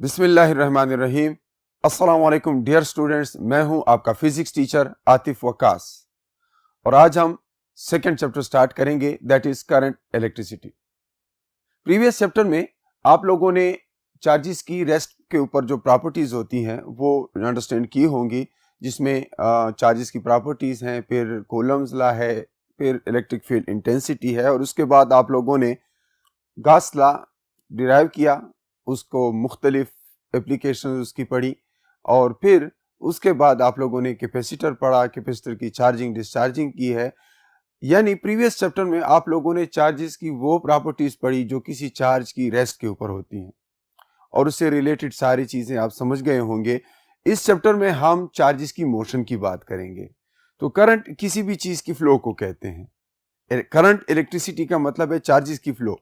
बिस्मिल्लाहिर्रहमानिर्रहीम। अस्सलाम वालेकुम डियर स्टूडेंट्स, मैं हूं आपका फिजिक्स टीचर आतिफ वकास और आज हम सेकंड चैप्टर स्टार्ट करेंगे, that is current electricity. Previous chapter में आप लोगों ने चार्जेस की रेस्ट के ऊपर जो प्रॉपर्टीज होती हैं वो अंडरस्टैंड की होंगी, जिसमें चार्जेस की प्रॉपर्टीज हैं, फिर कूलम्स लॉ है, फिर इलेक्ट्रिक फील्ड इंटेंसिटी है, और उसके बाद आप लोगों ने गॉस लॉ डिराइव किया, उसको मुख्तलिफ एप्लीकेशन उसकी पढ़ी, और फिर उसके बाद आप लोगों ने कैपेसिटर पढ़ा, कैपेसिटर की चार्जिंग डिस्चार्जिंग की है। यानी प्रीवियस चैप्टर में आप लोगों ने चार्जेस की वो प्रॉपर्टीज पढ़ी जो किसी चार्ज की रेस्ट के ऊपर होती हैं, और उससे रिलेटेड सारी चीजें आप समझ गए होंगे। इस चैप्टर में हम चार्जेस की मोशन की बात करेंगे। तो करंट किसी भी चीज की फ्लो को कहते हैं। करंट इलेक्ट्रिसिटी का मतलब है चार्जेस की फ्लो।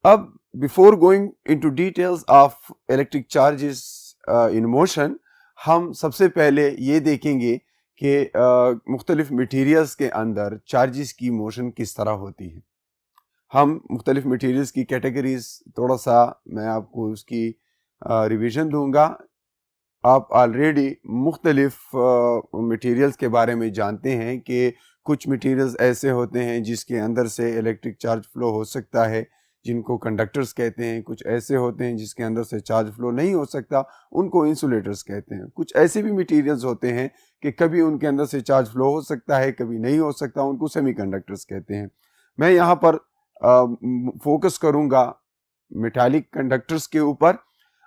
अब before going into details of electric charges in motion, हम सबसे पहले ये देखेंगे कि मुख्तलिफ मटीरियल्स के अंदर चार्जेस की मोशन किस तरह होती है। हम मुख्तलिफ मटीरियल्स की कैटेगरीज थोड़ा सा मैं आपको उसकी रिवीजन दूंगा। आप ऑलरेडी मुख्तलिफ मटीरियल्स के बारे में जानते हैं कि कुछ मटीरियल्स ऐसे होते हैं जिसके अंदर से इलेक्ट्रिक चार्ज फ्लो हो सकता है, जिनको कंडक्टर्स कहते हैं। कुछ ऐसे होते हैं जिसके अंदर से चार्ज फ्लो नहीं हो सकता, उनको इंसुलेटर्स कहते हैं। कुछ ऐसे भी मटेरियल्स होते हैं कि कभी उनके अंदर से चार्ज फ्लो हो सकता है, कभी नहीं हो सकता, उनको सेमीकंडक्टर्स कहते हैं। मैं यहाँ पर फोकस करूँगा मेटालिक कंडक्टर्स के ऊपर।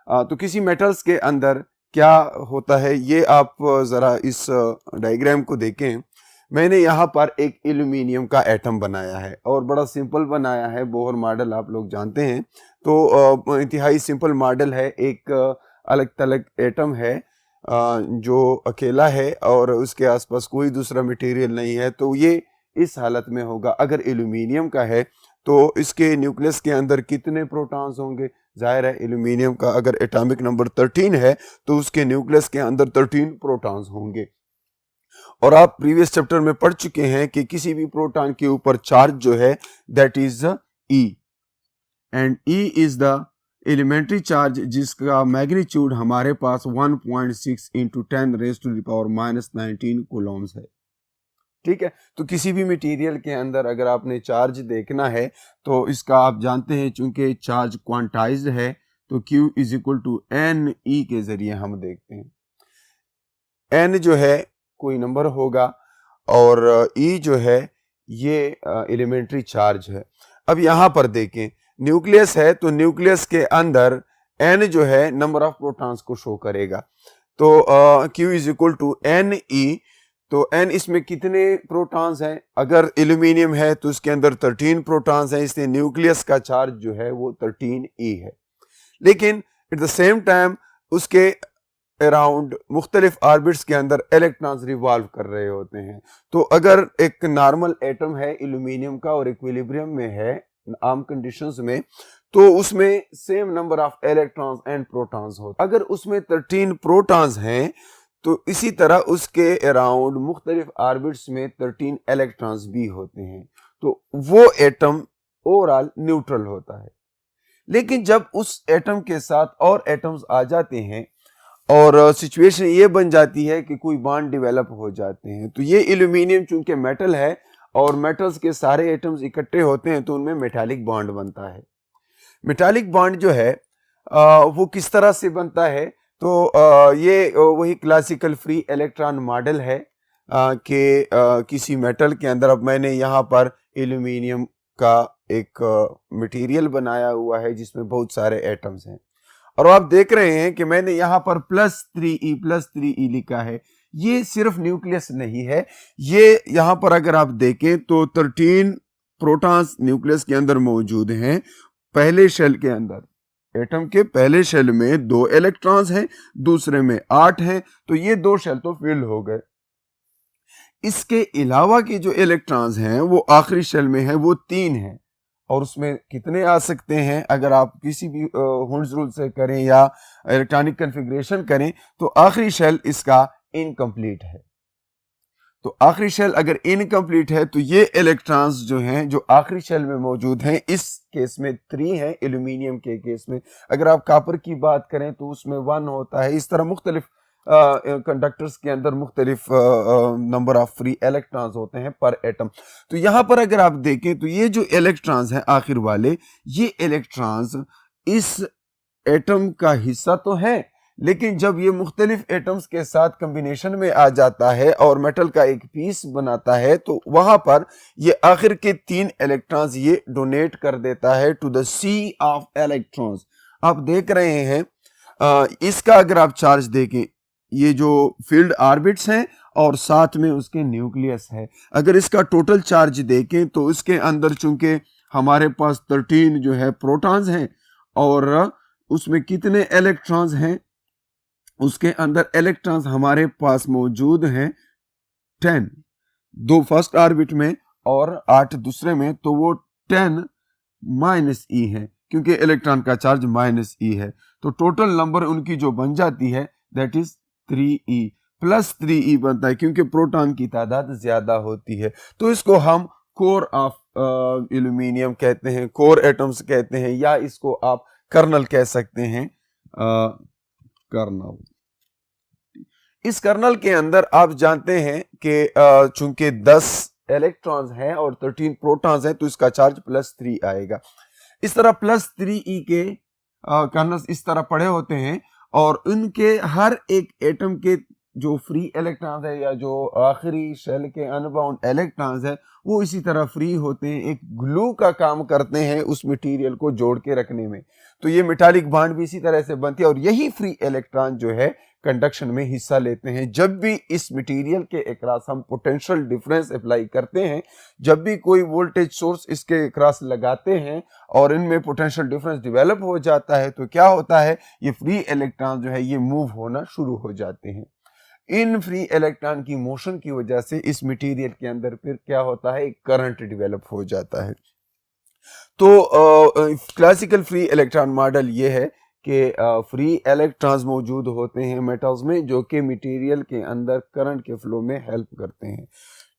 तो किसी मेटल्स के अंदर क्या होता है ये आप ज़रा इस डायग्राम को देखें। मैंने यहाँ पर एक एल्यूमिनियम का एटम बनाया है और बड़ा सिंपल बनाया है। बोहर मॉडल आप लोग जानते हैं, तो इंतहाई सिंपल मॉडल है। एक अलग थलग एटम है जो अकेला है और उसके आसपास कोई दूसरा मटेरियल नहीं है। तो ये इस हालत में होगा। अगर एल्यूमिनियम का है तो इसके न्यूक्लियस के अंदर कितने प्रोटॉन्स होंगे? जाहिर है एल्यूमिनियम का अगर एटॉमिक नंबर 13 है तो उसके न्यूक्लियस के अंदर 13 प्रोटॉन्स होंगे। और आप प्रीवियस चैप्टर में पढ़ चुके हैं कि किसी भी प्रोटॉन के ऊपर चार्ज जो है that is E, and E is the elementary charge जिसका मैग्नीट्यूड हमारे पास 1.6 इंटू 10⁻⁻19 कूलम्स है। ठीक है, तो किसी भी मटेरियल के अंदर अगर आपने चार्ज देखना है तो इसका आप जानते हैं, चूंकि चार्ज क्वांटाइज्ड है तो Q is equal to NE के जरिए हम देखते हैं। N जो है कोई नंबर होगा और E जो है ये एलिमेंट्री चार्ज है। अब यहाँ पर देखें, न्यूक्लियस है तो न्यूक्लियस के अंदर N जो है नंबर ऑफ प्रोटॉन्स को शो करेगा। तो Q is equal to NE। तो N इसमें कितने प्रोटॉन्स हैं? अगर एल्यूमिनियम है तो उसके अंदर 13 प्रोटॉन्स हैं, इसलिए न्यूक्लियस का चार्ज जो है वो 13E है। लेकिन एट द सेम टाइम उसके अराउंड मुख्तलिफ ऑर्बिट्स के अंदर इलेक्ट्रॉन्स रिवॉल्व कर रहे होते हैं। तो अगर एक नॉर्मल एटम है एल्यूमिनियम का और इक्विलिब्रियम में है आम कंडीशंस में, तो उसमें same number of electrons and protons होते हैं। अगर उसमें 13 प्रोटॉन्स हैं तो इसी तरह उसके अराउंड मुख्तलिफ ऑर्बिट्स में 13 इलेक्ट्रॉन्स भी होते हैं। तो वो एटम ओवरऑल न्यूट्रल होता है। लेकिन जब उस एटम के साथ और एटम्स आ जाते हैं और सिचुएशन ये बन जाती है कि कोई बॉन्ड डेवलप हो जाते हैं, तो ये एल्यूमिनियम चूंकि मेटल है और मेटल्स के सारे एटम्स इकट्ठे होते हैं तो उनमें मेटालिक बॉन्ड बनता है। मेटालिक बॉन्ड जो है वो किस तरह से बनता है? तो ये वही क्लासिकल फ्री इलेक्ट्रॉन मॉडल है कि किसी मेटल के अंदर, अब मैंने यहाँ पर एल्यूमिनियम का एक मटेरियल बनाया हुआ है जिसमें बहुत सारे एटम्स हैं, और आप देख रहे हैं कि मैंने यहाँ पर +3E लिखा है। ये सिर्फ न्यूक्लियस नहीं है, ये यहाँ पर अगर आप देखें तो 13 प्रोटॉन्स न्यूक्लियस के अंदर मौजूद हैं। पहले शेल के अंदर, एटम के पहले शेल में 2 इलेक्ट्रॉन्स हैं, दूसरे में 8 हैं, तो ये 2 शेल तो फिल हो गए। इसके अलावा के जो इलेक्ट्रॉन्स हैं वो आखिरी शेल में है, वो 3 हैं। और उसमें कितने आ सकते हैं? अगर आप किसी भी हुंड्स रूल से करें या इलेक्ट्रॉनिक कॉन्फ़िगरेशन करें तो आखिरी शेल इसका इनकम्प्लीट है। तो आखिरी शेल अगर इनकम्प्लीट है तो ये इलेक्ट्रॉन्स जो हैं जो आखिरी शेल में मौजूद हैं, इस केस में 3 हैं, एल्यूमिनियम के केस में। अगर आप कॉपर की बात करें तो उसमें 1 होता है। इस तरह मुख्तलिफ कंडक्टर्स के अंदर मुख्तलिफ नंबर ऑफ फ्री इलेक्ट्रॉन्स होते हैं पर एटम। तो यहाँ पर अगर आप देखें तो ये जो इलेक्ट्रॉन्स हैं आखिर वाले, ये इलेक्ट्रॉन्स इस एटम का हिस्सा तो है, लेकिन जब ये मुख्तलिफ एटम्स के साथ कम्बिनेशन में आ जाता है और मेटल का एक पीस बनाता है, तो वहां पर ये आखिर के 3 इलेक्ट्रॉन्स ये डोनेट कर देता है to the sea of electrons. आप देख रहे हैं इसका अगर आप चार्ज देखें, ये जो फील्ड ऑर्बिट्स हैं और साथ में उसके न्यूक्लियस है। अगर इसका टोटल चार्ज देखें तो इसके अंदर चूंकि हमारे पास 13 जो है प्रोटॉन्स हैं और उसमें कितने इलेक्ट्रॉन्स हैं, उसके अंदर इलेक्ट्रॉन्स हमारे पास मौजूद हैं 10, 2 फर्स्ट ऑर्बिट में और 8 दूसरे में, तो वो 10 माइनस ई है क्योंकि इलेक्ट्रॉन का चार्ज माइनस ई है। तो टोटल नंबर उनकी जो बन जाती है that is 3e plus 3e बनता है क्योंकि प्रोटॉन की तादाद ज्यादा होती है। तो इसको हम कोर ऑफ एल्यूमिनियम कहते हैं, कोर एटम्स कहते हैं, या इसको आप कर्नल कह सकते हैं, कर्नल। इस कर्नल के अंदर आप जानते हैं कि चूंकि 10 इलेक्ट्रॉन्स हैं और 13 प्रोटॉन्स हैं तो इसका चार्ज +3 आएगा। इस तरह +3e के कर्नल्स इस तरह पड़े होते हैं और उनके हर एक एटम के जो फ्री इलेक्ट्रॉन्स है या जो आखिरी शेल के अनबाउंड इलेक्ट्रॉन्स है वो इसी तरह फ्री होते हैं, एक ग्लू का काम करते हैं उस मटेरियल को जोड़ के रखने में। तो ये मेटालिक बॉन्ड भी इसी तरह से बनती है और यही फ्री इलेक्ट्रॉन जो है कंडक्शन में हिस्सा लेते हैं। जब भी इस मटेरियल के अक्रॉस हम पोटेंशियल डिफरेंस अप्लाई करते हैं, जब भी कोई वोल्टेज सोर्स इसके अक्रॉस लगाते हैं और इनमें पोटेंशियल डिफरेंस डेवलप हो जाता है, तो क्या होता है, ये फ्री इलेक्ट्रॉन जो है ये मूव होना शुरू हो जाते हैं। इन फ्री इलेक्ट्रॉन की मोशन की वजह से इस मटेरियल के अंदर फिर क्या होता है, एक करंट डेवलप हो जाता है। तो क्लासिकल फ्री इलेक्ट्रॉन मॉडल ये है कि फ्री इलेक्ट्रॉन्स मौजूद होते हैं मेटल्स में जो कि मटेरियल के अंदर करंट के फ्लो में हेल्प करते हैं।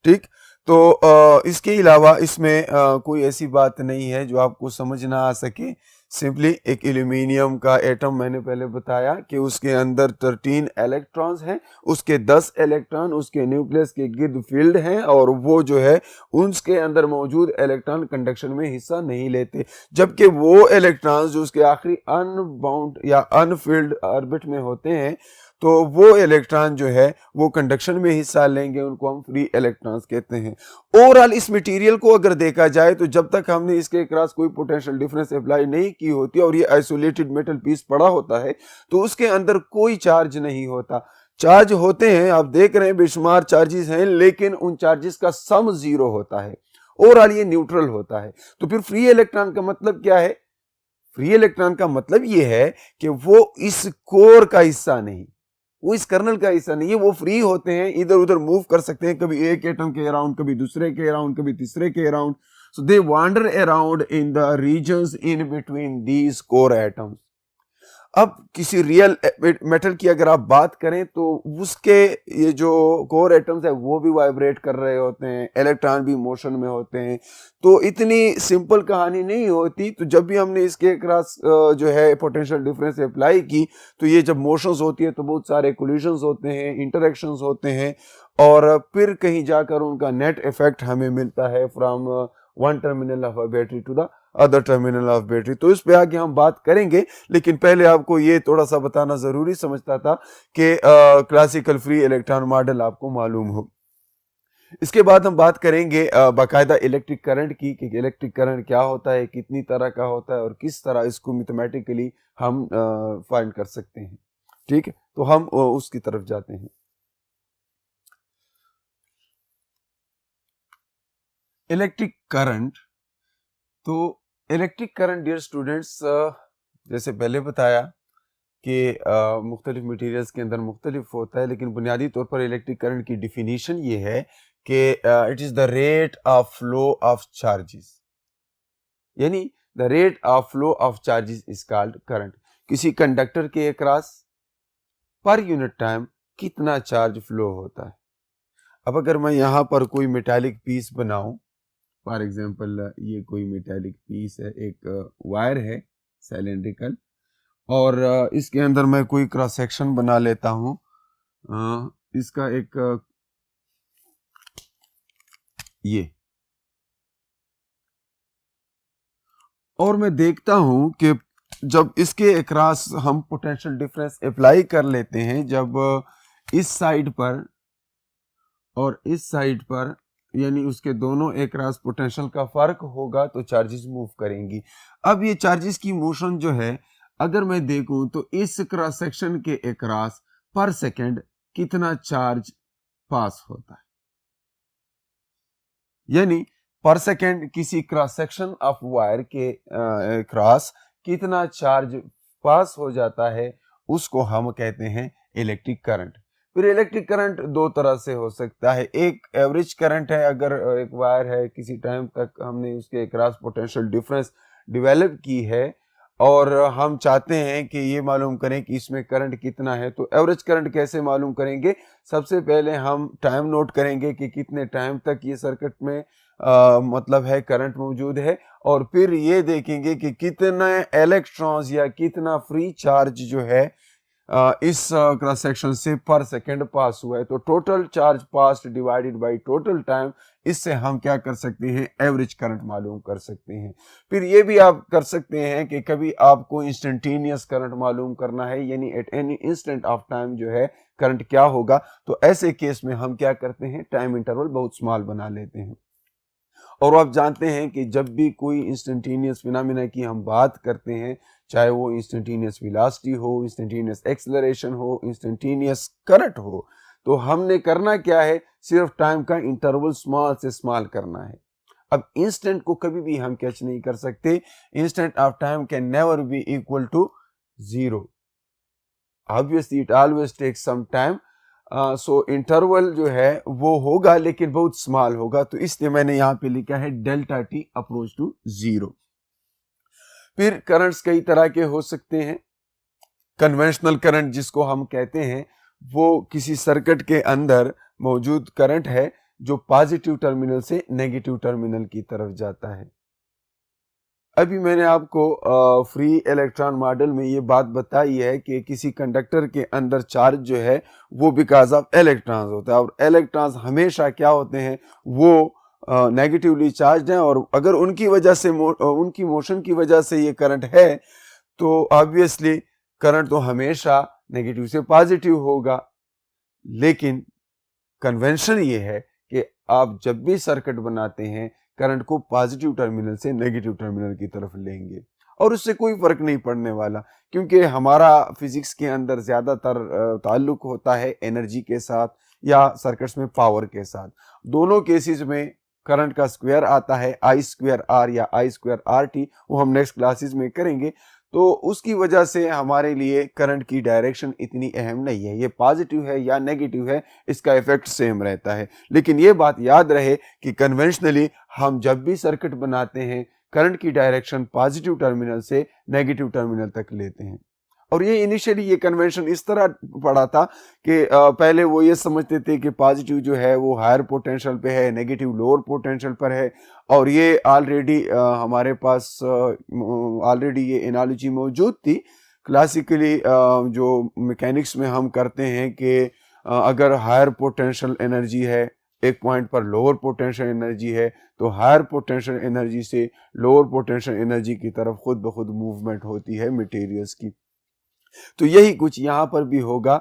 ठीक, तो इसके अलावा इसमें कोई ऐसी बात नहीं है जो आपको समझ ना आ सके। सिंपली एक एल्यूमिनियम का एटम मैंने पहले बताया कि उसके अंदर 13 इलेक्ट्रॉन्स हैं, उसके 10 इलेक्ट्रॉन उसके न्यूक्लियस के गिर्द फील्ड हैं और वो जो है उसके अंदर मौजूद इलेक्ट्रॉन कंडक्शन में हिस्सा नहीं लेते, जबकि वो इलेक्ट्रॉन्स जो उसके आखिरी अनबाउंड या अनफील्ड ऑर्बिट में होते हैं तो वो इलेक्ट्रॉन जो है वो कंडक्शन में हिस्सा लेंगे, उनको हम फ्री इलेक्ट्रॉन्स कहते हैं। ओवरऑल इस मटेरियल को अगर देखा जाए तो जब तक हमने इसके क्रॉस कोई पोटेंशियल डिफरेंस अप्लाई नहीं की होती और ये आइसोलेटेड मेटल पीस पड़ा होता है तो उसके अंदर कोई चार्ज नहीं होता। चार्ज होते हैं, आप देख रहे हैं बेशुमार चार्जेस हैं, लेकिन उन चार्जेस का सम 0 होता है। ओवरऑल ये न्यूट्रल होता है। तो फिर फ्री इलेक्ट्रॉन का मतलब क्या है? फ्री इलेक्ट्रॉन का मतलब ये है कि वो इस कोर का हिस्सा नहीं, वो इस कर्नल का हिस्सा नहीं है, वो फ्री होते हैं, इधर उधर मूव कर सकते हैं, कभी एक एटम के अराउंड, कभी दूसरे के अराउंड, कभी तीसरे के around. So they wander around in the regions in between these core atoms. अब किसी रियल मेटल की अगर आप बात करें तो उसके ये जो कोर एटम्स है वो भी वाइब्रेट कर रहे होते हैं, इलेक्ट्रॉन भी मोशन में होते हैं। तो इतनी सिंपल कहानी नहीं होती। तो जब भी हमने इसके क्रॉस जो है पोटेंशियल डिफरेंस अप्लाई की तो ये जब मोशंस होती है तो बहुत सारे कोलिजन्स होते हैं, इंटरेक्शंस होते हैं और फिर कहीं जाकर उनका नेट इफेक्ट हमें मिलता है from one terminal of a battery to the other terminal of battery. तो इस पे आगे हम बात करेंगे, लेकिन पहले आपको ये थोड़ा सा बताना जरूरी समझता था कि क्लासिकल फ्री इलेक्ट्रॉन मॉडल आपको मालूम हो। इसके बाद हम बात करेंगे बाकायदा इलेक्ट्रिक करंट की कि इलेक्ट्रिक करंट क्या होता है, कितनी तरह का होता है और किस तरह इसको मैथमेटिकली हम फाइंड कर सकते हैं। ठीक है, तो हम उसकी तरफ जाते हैं। इलेक्ट्रिक करंट, तो इलेक्ट्रिक करंट डियर स्टूडेंट्स जैसे पहले बताया कि मुख्तलिफ मटीरियल्स के अंदर मुख्तलिफ होता है, लेकिन बुनियादी तौर पर इलेक्ट्रिक करंट की डिफिनीशन ये है कि it is the rate of flow of charges, यानी the rate of flow of charges is called current. किसी कंडक्टर के अक्रॉस पर यूनिट टाइम कितना चार्ज फ्लो होता है। अब अगर मैं यहाँ पर कोई मेटालिक पीस बनाऊं, फॉर एग्जांपल ये कोई मेटालिक पीस है, एक वायर है सिलेंड्रिकल, और इसके अंदर मैं कोई क्रॉस सेक्शन बना लेता हूँ, इसका एक ये, और मैं देखता हूं कि जब इसके अक्रॉस हम पोटेंशियल डिफरेंस अप्लाई कर लेते हैं, जब इस साइड पर और इस साइड पर, यानी उसके दोनों अक्रॉस पोटेंशियल का फर्क होगा, तो चार्जेस मूव करेंगी। अब ये चार्जेस की मोशन जो है, अगर मैं देखूं तो इस क्रॉस सेक्शन के अक्रॉस पर सेकंड कितना चार्ज पास होता है, यानी पर सेकेंड किसी क्रॉस सेक्शन ऑफ वायर के क्रॉस कितना चार्ज पास हो जाता है, उसको हम कहते हैं इलेक्ट्रिक करंट। फिर इलेक्ट्रिक करंट दो तरह से हो सकता है, एक एवरेज करंट है, अगर एक वायर है किसी टाइम तक हमने उसके क्रॉस पोटेंशियल डिफरेंस डेवलप की है और हम चाहते हैं कि ये मालूम करें कि इसमें करंट कितना है, तो एवरेज करंट कैसे मालूम करेंगे? सबसे पहले हम टाइम नोट करेंगे कि कितने टाइम तक ये सर्किट में मतलब है करंट मौजूद है, और फिर ये देखेंगे कि कितना इलेक्ट्रॉन्स या कितना फ्री चार्ज जो है इस क्रॉस सेक्शन से पर सेकंड पास हुआ है। तो total charge passed divided by total time, इससे हम क्या कर सकते हैं? एवरेज करंट मालूम कर सकते हैं। फिर ये भी आप कर सकते हैं कि कभी आपको इंस्टेंटेनियस करंट मालूम करना है, यानी at any instant of time जो है करंट क्या होगा, तो ऐसे केस में हम क्या करते हैं? टाइम इंटरवल बहुत स्मॉल बना लेते हैं। और आप जानते हैं कि जब भी कोई इंस्टेंटेनियस फिनोमेना की हम बात करते हैं, चाहे वो इंस्टेंटेनियस वेलोसिटी हो, इंस्टेंटेनियस एक्सेलरेशन हो, इंस्टेंटेनियस करंट हो, तो हमने करना क्या है? सिर्फ टाइम का इंटरवल स्मॉल से स्मॉल करना है। अब इंस्टेंट को कभी भी हम कैच नहीं कर सकते, instant of time can never be equal to zero, obviously it always takes some time, so interval जो है वो होगा लेकिन बहुत स्मॉल होगा, तो इसलिए मैंने यहां पे लिखा है delta T approach to zero. फिर करंट्स कई तरह के हो सकते हैं। कन्वेंशनल करंट जिसको हम कहते हैं, वो किसी सर्किट के अंदर मौजूद करंट है जो पॉजिटिव टर्मिनल से नेगेटिव टर्मिनल की तरफ जाता है। अभी मैंने आपको फ्री इलेक्ट्रॉन मॉडल में ये बात बताई है कि किसी कंडक्टर के अंदर चार्ज जो है वो बिकॉज ऑफ इलेक्ट्रॉन्स होता है, और इलेक्ट्रॉन्स हमेशा क्या होते हैं? वो नेगेटिवली चार्ज हैं, और अगर उनकी वजह से उनकी मोशन की वजह से ये करंट है, तो ऑब्वियसली करंट तो हमेशा नेगेटिव से पॉजिटिव होगा। लेकिन कन्वेंशन ये है कि आप जब भी सर्किट बनाते हैं, करंट को पॉजिटिव टर्मिनल से नेगेटिव टर्मिनल की तरफ लेंगे, और उससे कोई फर्क नहीं पड़ने वाला, क्योंकि हमारा फिजिक्स के अंदर ज्यादातर ताल्लुक होता है एनर्जी के साथ या सर्किट्स में पावर के साथ। दोनों केसेस में करंट का स्क्वायर आता है आई स्क्वायर आर या आई स्क्वायर आर टी, वो हम नेक्स्ट क्लासेस में करेंगे। तो उसकी वजह से हमारे लिए करंट की डायरेक्शन इतनी अहम नहीं है, ये पॉजिटिव है या नेगेटिव है, इसका इफेक्ट सेम रहता है। लेकिन ये बात याद रहे कि कन्वेंशनली हम जब भी सर्किट बनाते हैं, करंट की डायरेक्शन पॉजिटिव टर्मिनल से नेगेटिव टर्मिनल तक लेते हैं। और ये इनिशियली ये कन्वेंशन इस तरह पड़ा था कि पहले वो ये समझते थे कि पॉजिटिव जो है वो हायर पोटेंशियल पे है, नेगेटिव लोअर पोटेंशियल पर है, और ये ऑलरेडी हमारे पास ऑलरेडी ये एनालॉजी मौजूद थी। क्लासिकली जो मैकेनिक्स में हम करते हैं कि अगर हायर पोटेंशियल एनर्जी है, एक पॉइंट पर लोअर पोटेंशियल एनर्जी है, तो हायर पोटेंशियल एनर्जी से लोअर पोटेंशियल एनर्जी की तरफ खुद ब खुद मूवमेंट होती है मटेरियल्स की। तो यही कुछ यहाँ पर भी होगा,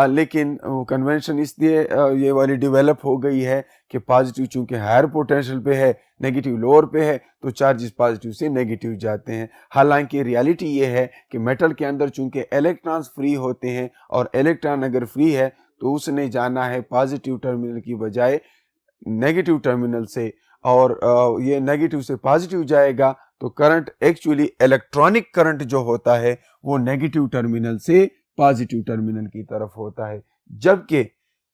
लेकिन कन्वेंशन इसलिए ये वाली डेवलप हो गई है कि पॉजिटिव चूंकि हायर पोटेंशियल पे है, नेगेटिव लोअर पे है, तो चार्जेस पॉजिटिव से नेगेटिव जाते हैं। हालांकि रियलिटी ये है कि मेटल के अंदर चूंकि इलेक्ट्रॉन्स फ्री होते हैं, और इलेक्ट्रॉन अगर फ्री है तो उसने जाना है पॉजिटिव टर्मिनल की बजाय नेगेटिव टर्मिनल से, और ये नेगेटिव से पॉजिटिव जाएगा, तो करंट एक्चुअली इलेक्ट्रॉनिक करंट जो होता है वो नेगेटिव टर्मिनल से पॉजिटिव टर्मिनल की तरफ होता है। जबकि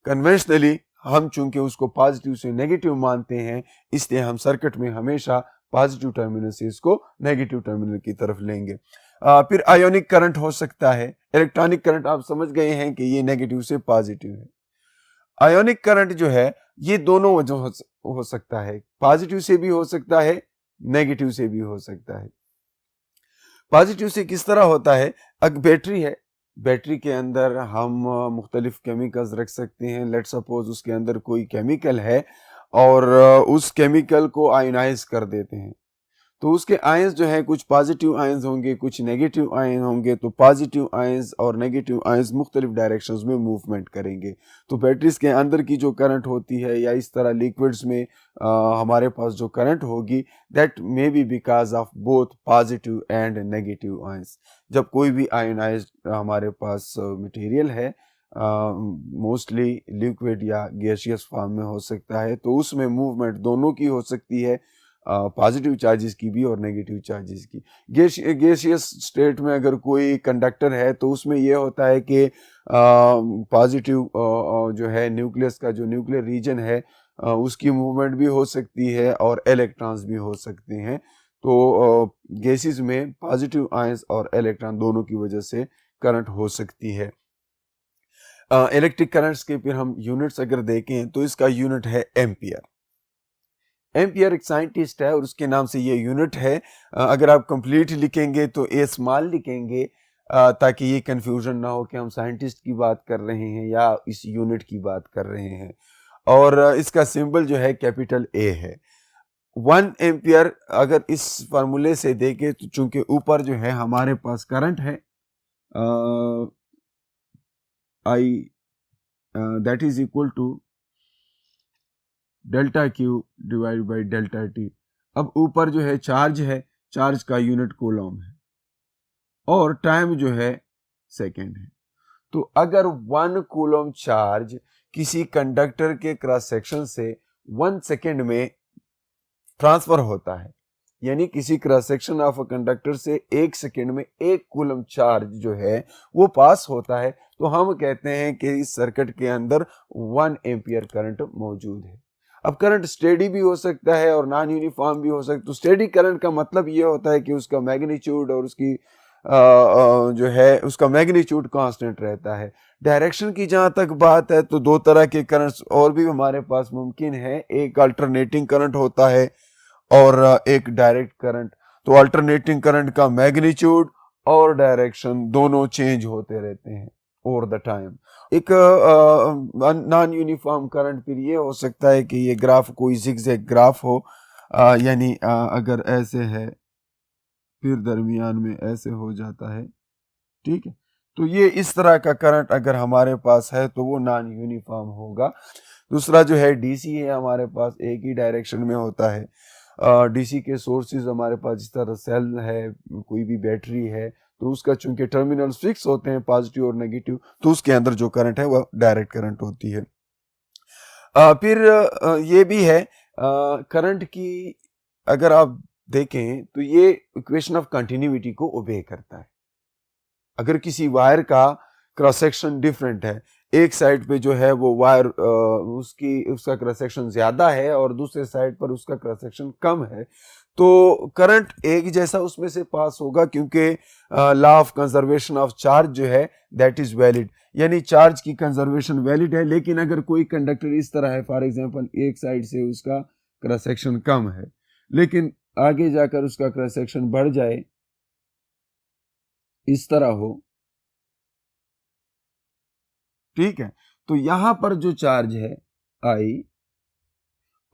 कन्वेंशनली हम चूंकि उसको पॉजिटिव से नेगेटिव मानते हैं, इसलिए हम सर्किट में हमेशा पॉजिटिव टर्मिनल से इसको नेगेटिव टर्मिनल की तरफ लेंगे। फिर आयोनिक करंट हो सकता है। इलेक्ट्रॉनिक करंट आप समझ गए हैं कि ये नेगेटिव से पॉजिटिव है। आयोनिक करंट जो है ये दोनों वजह हो सकता है, पॉजिटिव से भी हो सकता है, नेगेटिव से भी हो सकता है। पॉजिटिव से किस तरह होता है, अगर बैटरी है, बैटरी के अंदर हम मुख्तलिफ केमिकल्स रख सकते हैं। लेट सपोज उसके अंदर कोई केमिकल है और उस केमिकल को आयोनाइज कर देते हैं, तो उसके आयंस जो है कुछ पॉजिटिव आयंस होंगे, कुछ नेगेटिव आयन होंगे। तो पॉजिटिव आयंस और नेगेटिव आयंस मुख्तलिफ डायरेक्शंस में मूवमेंट करेंगे। तो बैटरीज के अंदर की जो करंट होती है या इस तरह लिक्विड्स में हमारे पास जो करंट होगी, that may be because of both positive and negative ions. जब कोई भी आयोनाइज्ड हमारे पास मटेरियल है, मोस्टली लिक्विड या गैसियस फॉर्म में हो सकता है, तो उसमें मूवमेंट दोनों की हो सकती है, पॉजिटिव चार्जेस की भी और नेगेटिव चार्जेस की। गैसियस स्टेट में अगर कोई कंडक्टर है तो उसमें यह होता है कि पॉजिटिव जो है न्यूक्लियस का जो न्यूक्लियर रीजन है उसकी मूवमेंट भी हो सकती है और इलेक्ट्रॉन्स भी हो सकते हैं। तो गैसेस में पॉजिटिव आयंस और इलेक्ट्रॉन दोनों की वजह से करंट हो सकती है। इलेक्ट्रिक करंट्स के फिर हम यूनिट्स अगर देखें तो इसका यूनिट है एम्पियर। एम्पियर एक साइंटिस्ट है और उसके नाम से ये यूनिट है। अगर आप कंप्लीट लिखेंगे तो ए स्मॉल लिखेंगे ताकि ये कंफ्यूजन ना हो कि हम साइंटिस्ट की बात कर रहे हैं या इस यूनिट की बात कर रहे हैं। और इसका सिंबल जो है कैपिटल ए है। 1 एम्पियर अगर इस फार्मूले से देखें तो चूंकि ऊपर जो है हमारे पास करंट है I that is equal to delta Q divide by delta T. अब ऊपर जो है चार्ज का यूनिट कूलम है और टाइम जो है सेकेंड है। तो अगर 1 कूलम चार्ज किसी कंडक्टर के क्रॉस सेक्शन से 1 सेकेंड में ट्रांसफर होता है, यानी किसी cross section of a conductor से 1 सेकेंड में 1 कूलम चार्ज जो है वो पास होता है, तो हम कहते हैं कि इस सर्किट के अंदर 1 एम्पियर करंट मौजूद है। अब करंट स्टेडी भी हो सकता है और नॉन यूनिफॉर्म भी हो सकता है। तो स्टेडी करंट का मतलब ये होता है कि उसका मैग्नीट्यूड और उसकी जो है उसका मैग्नीट्यूड कांस्टेंट रहता है। डायरेक्शन की जहां तक बात है तो दो तरह के करंट्स और भी हमारे पास मुमकिन है, एक अल्टरनेटिंग करंट होता है और एक डायरेक्ट करंट। तो अल्टरनेटिंग करंट का मैग्नीट्यूड और डायरेक्शन दोनों चेंज होते रहते हैं ओवर द टाइम। एक नॉन यूनिफॉर्म करंट फिर ये हो सकता है कि ये ग्राफ कोई जिगजैग ग्राफ हो, यानी अगर ऐसे है फिर दरमियान में ऐसे हो जाता है, ठीक है। तो ये इस तरह का करंट अगर हमारे पास है तो वो नॉन यूनिफॉर्म होगा। दूसरा जो है डीसी है, हमारे पास एक ही डायरेक्शन में होता है। डीसी के सोर्सेज हमारे पास जिस तरह सेल है, कोई भी बैटरी है, तो उसका चूंकि टर्मिनल फिक्स होते हैं पॉजिटिव और नेगेटिव, तो उसके अंदर जो करंट है वह डायरेक्ट करंट होती है। फिर ये भी है करंट की अगर आप देखें तो ये इक्वेशन ऑफ कंटिन्यूटी को ओबे करता है। अगर किसी वायर का क्रॉस सेक्शन डिफरेंट है, एक साइड पे जो है वो वायर उसका क्रॉस सेक्शन ज्यादा है और दूसरे साइड पर उसका क्रॉस सेक्शन कम है, तो करंट एक जैसा उसमें से पास होगा, क्योंकि law of conservation of charge जो है दैट इज वैलिड, यानी चार्ज की कंजर्वेशन वैलिड है। लेकिन अगर कोई कंडक्टर इस तरह है, फॉर एग्जांपल एक साइड से उसका क्रॉस सेक्शन कम है लेकिन आगे जाकर उसका क्रॉस सेक्शन बढ़ जाए, इस तरह हो, ठीक है, तो यहां पर जो चार्ज है आई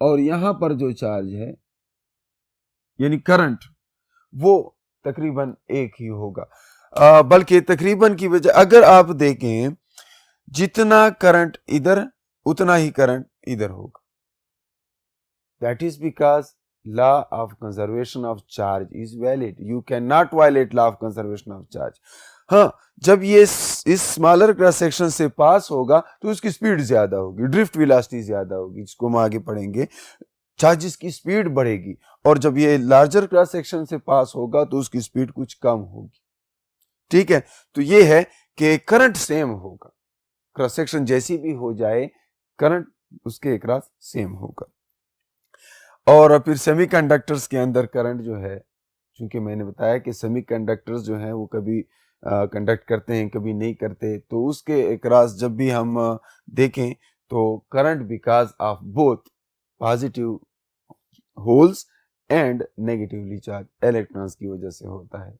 और यहां पर जो चार्ज है यानी करंट, वो तकरीबन एक ही होगा। बल्कि तकरीबन की वजह अगर आप देखें, जितना करंट इधर उतना ही करंट इधर होगा। That is because law of conservation of charge is valid, you can not violate law of conservation of charge. हाँ, जब ये इस स्मॉलर क्रॉस सेक्शन से पास होगा तो उसकी स्पीड ज्यादा होगी, ड्रिफ्ट वेलोसिटी ज्यादा होगी, जिसको हम आगे पढ़ेंगे। चार्जेस की स्पीड बढ़ेगी और जब ये लार्जर क्रॉस सेक्शन से पास होगा तो उसकी स्पीड कुछ कम होगी, ठीक है। तो ये है कि करंट सेम होगा, क्रॉस सेक्शन जैसी भी हो जाए करंट उसके अक्रॉस सेम होगा। और फिर सेमीकंडक्टर्स के अंदर करंट जो है, क्योंकि मैंने बताया कि सेमीकंडक्टर्स जो हैं वो कभी कंडक्ट करते हैं कभी नहीं करते, तो उसके अक्रॉस जब भी हम देखें तो current because of both positive holes and negatively charge electrons की वजह से होता है।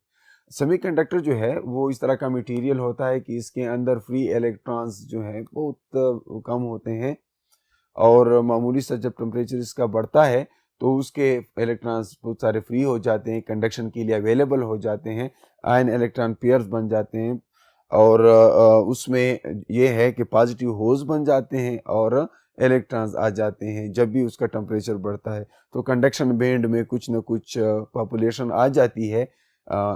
सेमीकंडक्टर जो है वो इस तरह का मटेरियल होता है कि इसके अंदर फ्री इलेक्ट्रॉन्स जो है बहुत कम होते हैं, और मामूली सा जब टेम्परेचर इसका बढ़ता है तो उसके इलेक्ट्रॉन्स बहुत सारे फ्री हो जाते हैं, कंडक्शन के लिए अवेलेबल हो जाते हैं, आयन इलेक्ट्रॉन पेयर्स बन जाते हैं, और उसमें ये है कि पॉजिटिव होल्स बन जाते हैं और इलेक्ट्रॉन्स आ जाते हैं। जब भी उसका टेम्परेचर बढ़ता है तो कंडक्शन बैंड में कुछ न कुछ पॉपुलेशन आ जाती है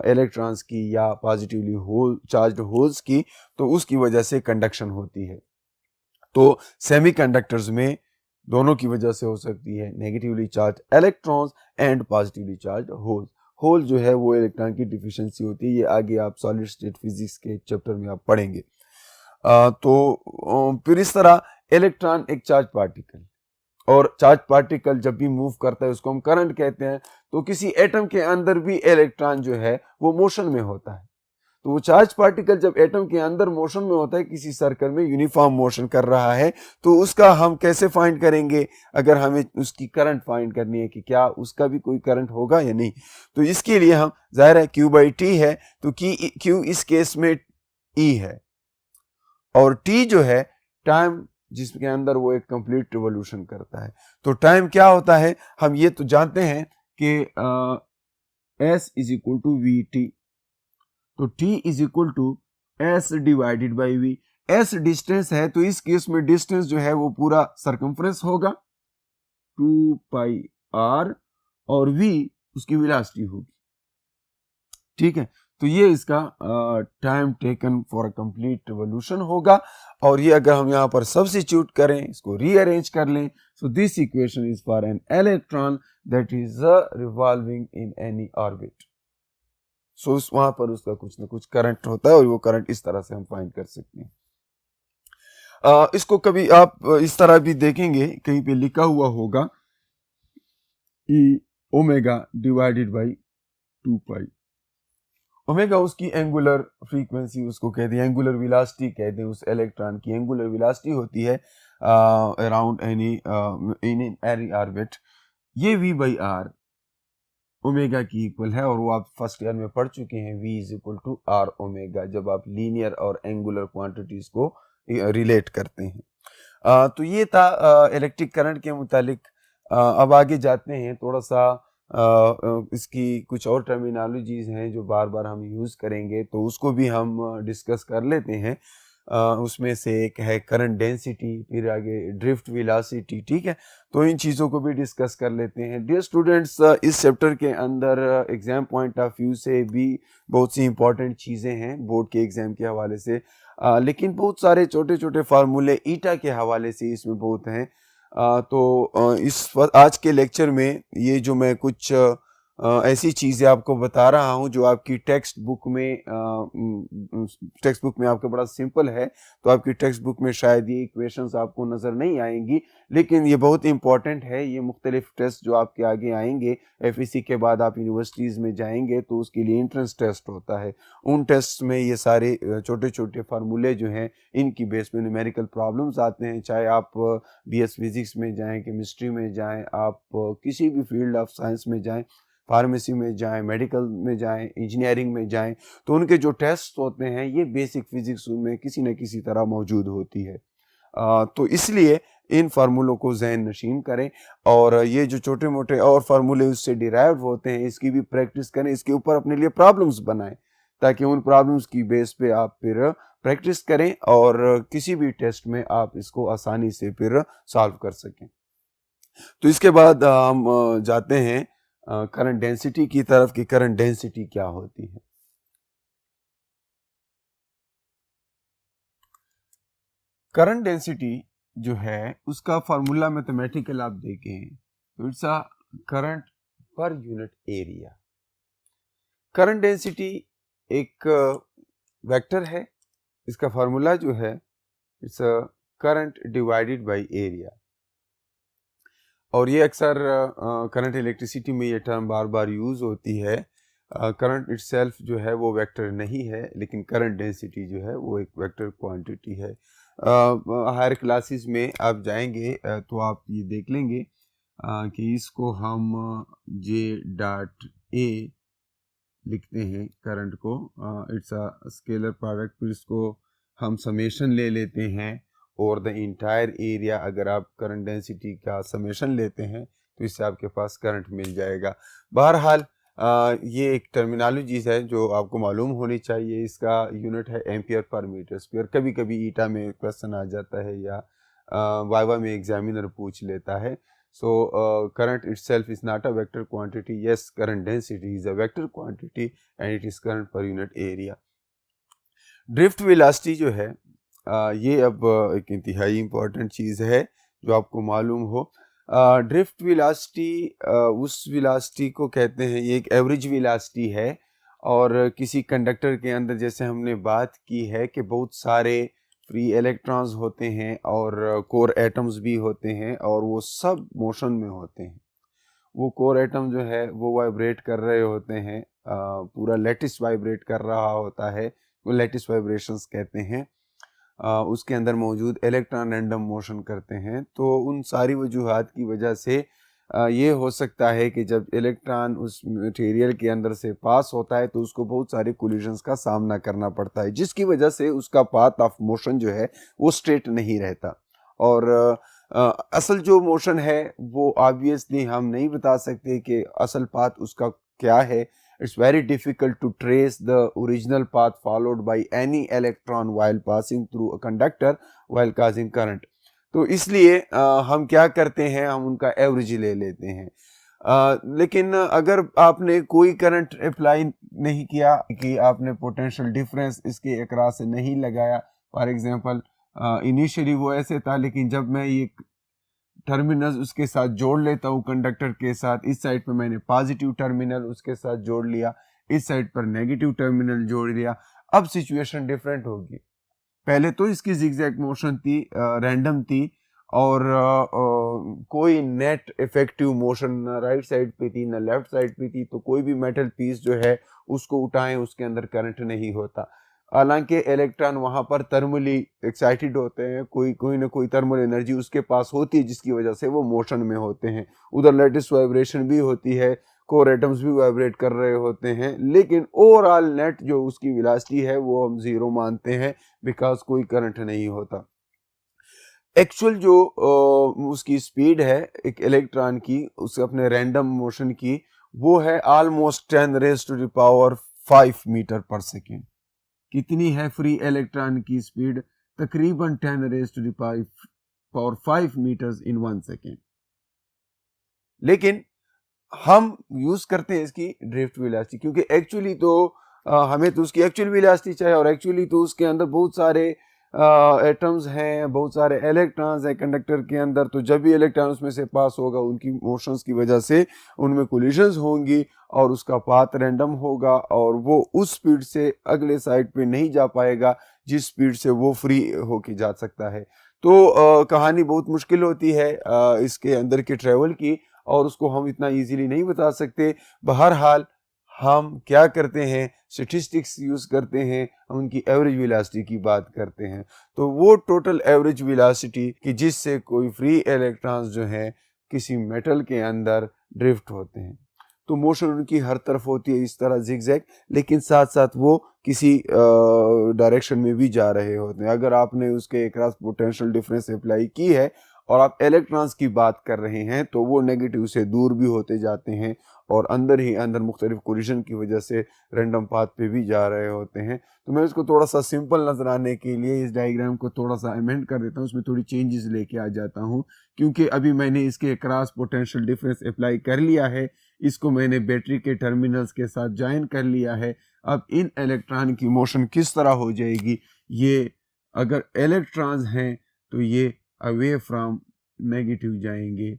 इलेक्ट्रॉन्स की या पॉजिटिवली होल चार्ज्ड होल्स की, तो उसकी वजह से कंडक्शन होती है। तो सेमीकंडक्टर्स में दोनों की वजह से हो सकती है, negatively charge electrons and positively charge holes. Hole जो है वो इलेक्ट्रॉन की डिफिशियंसी होती है, ये आगे आप सॉलिड स्टेट फिजिक्स के चैप्टर में आप पढ़ेंगे। तो फिर इस तरह इलेक्ट्रॉन एक चार्ज पार्टिकल, और चार्ज पार्टिकल जब भी मूव करता है उसको हम करंट कहते हैं। तो किसी एटम के अंदर भी इलेक्ट्रॉन जो है वो मोशन में होता है। तो वो चार्ज पार्टिकल जब एटम के अंदर मोशन में होता है, किसी सर्कल में यूनिफॉर्म मोशन कर रहा है, तो उसका हम कैसे फाइंड करेंगे? अगर हमें उसकी करंट फाइंड करनी है कि क्या उसका भी कोई करंट होगा या नहीं, तो इसके लिए हम जाहिर है Q/T है, तो Q इस केस में E है, और T जो है टाइम जिसके अंदर वो एक कंप्लीट रिवॉल्यूशन करता है। तो टाइम क्या होता है, हम ये तो जानते हैं कि S is equal to VT, तो T is equal to S divided by V। S distance है, तो इस केस में डिस्टेंस जो है वो पूरा सरकमफ्रेंस होगा 2πr, और V उसकी वेलोसिटी होगी। ठीक है, तो ये इसका time taken for a complete revolution होगा। और ये अगर हम यहाँ पर सब्स्टिट्यूट करें, इसको रीअरेंज कर लें, so this equation is for an electron that is revolving in any orbit. So वहां पर उसका कुछ ना कुछ करंट होता है, और वो करंट इस तरह से हम फाइंड कर सकते हैं। इसको कभी आप इस तरह भी देखेंगे, कहीं पे लिखा हुआ होगा E omega divided by 2π। Omega उसकी एंगुलर फ्रीक्वेंसी उसको कहते हैं, एंगुलर वेलोसिटी कहते हैं, उस इलेक्ट्रॉन की एंगुलर वेलोसिटी होती है around any in any orbit. ये V/r ओमेगा की इक्वल है, और वो आप फर्स्ट ईयर में पढ़ चुके हैं, V is equal to R omega, जब आप लीनियर और एंगुलर क्वांटिटीज को रिलेट करते हैं। तो ये था इलेक्ट्रिक करंट के मुतालिक। अब आगे जाते हैं, थोड़ा सा इसकी कुछ और टर्मिनोलॉजीज हैं जो बार बार हम यूज़ करेंगे, तो उसको भी हम डिस्कस कर लेते हैं। उसमें से एक है करंट डेंसिटी, फिर आगे ड्रिफ्ट वेलोसिटी। ठीक है, तो इन चीज़ों को भी डिस्कस कर लेते हैं। डियर स्टूडेंट्स, इस चैप्टर के अंदर एग्जाम पॉइंट ऑफ व्यू से भी बहुत सी इंपॉर्टेंट चीज़ें हैं बोर्ड के एग्जाम के हवाले से, लेकिन बहुत सारे छोटे छोटे फार्मूले ईटा के हवाले से इसमें बहुत हैं। तो आज के लेक्चर में ये जो मैं कुछ ऐसी चीज़ें आपको बता रहा हूँ जो आपकी टेक्स्ट बुक में आपका बड़ा सिंपल है, तो आपकी टेक्स्ट बुक में शायद ये इक्वेशंस आपको नज़र नहीं आएंगी, लेकिन ये बहुत इंपॉर्टेंट है। ये मुख्तलिफ टेस्ट जो आपके आगे आएंगे, FEC के बाद आप यूनिवर्सिटीज़ में जाएंगे तो उसके लिए एंट्रेंस टेस्ट होता है। उन टेस्ट में ये सारे छोटे छोटे फार्मूले जो हैं, इनकी बेस पे न्यूमेरिकल प्रॉब्लम्स आते हैं। चाहे आप BS फिजिक्स में जाएं, केमिस्ट्री में जाएं, आप किसी भी फील्ड ऑफ साइंस में जाएं, फार्मेसी में जाएं, मेडिकल में जाएं, इंजीनियरिंग में जाएं, तो उनके जो टेस्ट होते हैं ये बेसिक फिजिक्स में किसी न किसी तरह मौजूद होती है। तो इसलिए इन फार्मूलों को ज़हन नशीन करें, और ये जो छोटे मोटे और फार्मूले उससे डिराइव होते हैं इसकी भी प्रैक्टिस करें, इसके ऊपर अपने लिए प्रॉब्लम्स बनाएं, ताकि उन प्रॉब्लम्स की बेस पे आप फिर प्रैक्टिस करें और किसी भी टेस्ट में आप इसको आसानी से फिर सॉल्व कर सकें। तो इसके बाद हम जाते हैं करंट डेंसिटी की तरफ कि करंट डेंसिटी क्या होती है। करंट डेंसिटी जो है उसका फार्मूला मैथमेटिकल आप देखें तो it's a current per unit area. Current density एक वेक्टर है, इसका फार्मूला जो है it's a current divided by area, और ये अक्सर करंट इलेक्ट्रिसिटी में ये टर्म बार बार यूज होती है। करंट इटसेल्फ जो है वो वेक्टर नहीं है, लेकिन करंट डेंसिटी जो है वो एक वेक्टर क्वांटिटी है। हायर क्लासेस में आप जाएंगे तो आप ये देख लेंगे कि इसको हम जे डॉट ए लिखते हैं करंट को, इट्स अ स्केलर प्रोडक्ट, फिर इसको हम समेशन ले लेते हैं और द इंटायर एरिया। अगर आप करंट डेंसिटी का समेशन लेते हैं तो इससे आपके पास करंट मिल जाएगा। बहरहाल ये एक टर्मिनोलॉजी है जो आपको मालूम होनी चाहिए। इसका यूनिट है एम्पियर पर मीटर स्क्वायर। कभी कभी ईटा में क्वेश्चन आ जाता है या वाइवा में एग्जामिनर पूछ लेता है। So current itself is not a vector quantity. Yes, current density is a vector quantity and it is current per unit area. Drift velocity जो है ये अब एक इंतहाई इम्पॉर्टेंट चीज़ है जो आपको मालूम हो। ड्रिफ्ट वेलोसिटी उस वेलोसिटी को कहते हैं, ये एक एवरेज वेलोसिटी है। और किसी कंडक्टर के अंदर जैसे हमने बात की है कि बहुत सारे फ्री इलेक्ट्रॉन्स होते हैं और कोर एटम्स भी होते हैं और वो सब मोशन में होते हैं। वो कोर एटम जो है वो वाइब्रेट कर रहे होते हैं, पूरा लैटिस वाइब्रेट कर रहा होता है, वो लैटिस वाइब्रेशंस कहते हैं। उसके अंदर मौजूद इलेक्ट्रॉन रैंडम मोशन करते हैं। तो उन सारी वजूहात की वजह से ये हो सकता है कि जब इलेक्ट्रॉन उस मटेरियल के अंदर से पास होता है तो उसको बहुत सारे कोलिजन्स का सामना करना पड़ता है, जिसकी वजह से उसका पाथ ऑफ मोशन जो है वो स्ट्रेट नहीं रहता। और असल जो मोशन है वो ऑब्वियसली हम नहीं बता सकते कि असल पाथ उसका क्या है। It's very difficult to trace the original path followed by any electron while passing through a conductor while causing current. तो इसलिए हम क्या करते हैं, हम उनका एवरेज ले लेते हैं। लेकिन अगर आपने कोई करंट अप्लाई नहीं किया, कि आपने पोटेंशियल डिफरेंस इसके अक्रॉस से नहीं लगाया, फॉर एग्जांपल इनिशियली वो ऐसे था, लेकिन जब मैं ये टर्मिनल उसके साथ जोड़ लेता हूँ कंडक्टर के साथ, इस साइड पे मैंने पॉजिटिव टर्मिनल उसके साथ जोड़ लिया, इस साइड पर नेगेटिव टर्मिनल जोड़ लिया, अब सिचुएशन डिफरेंट होगी। पहले तो इसकी जिगजैग मोशन थी, रैंडम थी और कोई नेट इफेक्टिव मोशन ना राइट साइड पे थी ना लेफ्ट साइड पे थी, तो कोई भी मेटल पीस जो है उसको उठाएं उसके अंदर करंट नहीं होता। हालांकि इलेक्ट्रॉन वहां पर थर्मली एक्साइटेड होते हैं, कोई ना कोई थर्मल एनर्जी उसके पास होती है जिसकी वजह से वो मोशन में होते हैं। उधर लेटेस्ट वाइब्रेशन भी होती है, कोर एटम्स भी वाइब्रेट कर रहे होते हैं, लेकिन ओवरऑल नेट जो उसकी वेलोसिटी है वो हम जीरो मानते हैं बिकॉज कोई करंट नहीं होता। एक्चुअल जो उसकी स्पीड है एक इलेक्ट्रॉन की, उसके अपने रैंडम मोशन की, वो है almost 10 raise to the power 5 metre per second. कितनी है फ्री इलेक्ट्रॉन की स्पीड? तकरीबन 10 raise to the power 5 metres in 1 second. लेकिन हम यूज करते हैं इसकी ड्रिफ्ट वेलोसिटी, क्योंकि एक्चुअली तो हमें तो उसकी एक्चुअल वेलोसिटी चाहिए, और एक्चुअली तो उसके अंदर बहुत सारे एटम्स हैं, बहुत सारे इलेक्ट्रॉन्स हैं कंडक्टर के अंदर। तो जब भी इलेक्ट्रॉन उसमें से पास होगा उनकी मोशंस की वजह से उनमें कोलिजन्स होंगी और उसका पाथ रैंडम होगा और वो उस स्पीड से अगले साइड पे नहीं जा पाएगा जिस स्पीड से वो फ्री होके जा सकता है। तो कहानी बहुत मुश्किल होती है इसके अंदर के ट्रेवल की, और उसको हम इतना इजीली नहीं बता सकते। बहरहाल हम क्या करते हैं, स्टैटिस्टिक्स यूज करते हैं, हम उनकी एवरेज वेलोसिटी की बात करते हैं। तो वो टोटल एवरेज वेलोसिटी कि जिससे कोई फ्री इलेक्ट्रॉन्स जो हैं किसी मेटल के अंदर ड्रिफ्ट होते हैं। तो मोशन उनकी हर तरफ होती है इस तरह जिगजैग, लेकिन साथ साथ वो किसी डायरेक्शन में भी जा रहे होते हैं। अगर आपने उसके क्रॉस पोटेंशियल डिफरेंस अप्लाई की है और आप इलेक्ट्रॉन्स की बात कर रहे हैं तो वो नेगेटिव से दूर भी होते जाते हैं और अंदर ही अंदर मुख्तलिफ कोलिजन की वजह से रैंडम पाथ पे भी जा रहे होते हैं। तो मैं इसको थोड़ा सा सिंपल नजर आने के लिए इस डायग्राम को थोड़ा सा अमेंड कर देता हूँ, उसमें थोड़ी चेंजेस लेके आ जाता हूँ, क्योंकि अभी मैंने इसके क्रॉस पोटेंशियल डिफरेंस अप्लाई कर लिया है, इसको मैंने बैटरी के टर्मिनल्स के साथ ज्वाइन कर लिया है। अब इन इलेक्ट्रॉन की मोशन किस तरह हो जाएगी, ये अगर इलेक्ट्रॉन्स हैं तो ये अवे फ्रॉम नेगेटिव जाएंगे,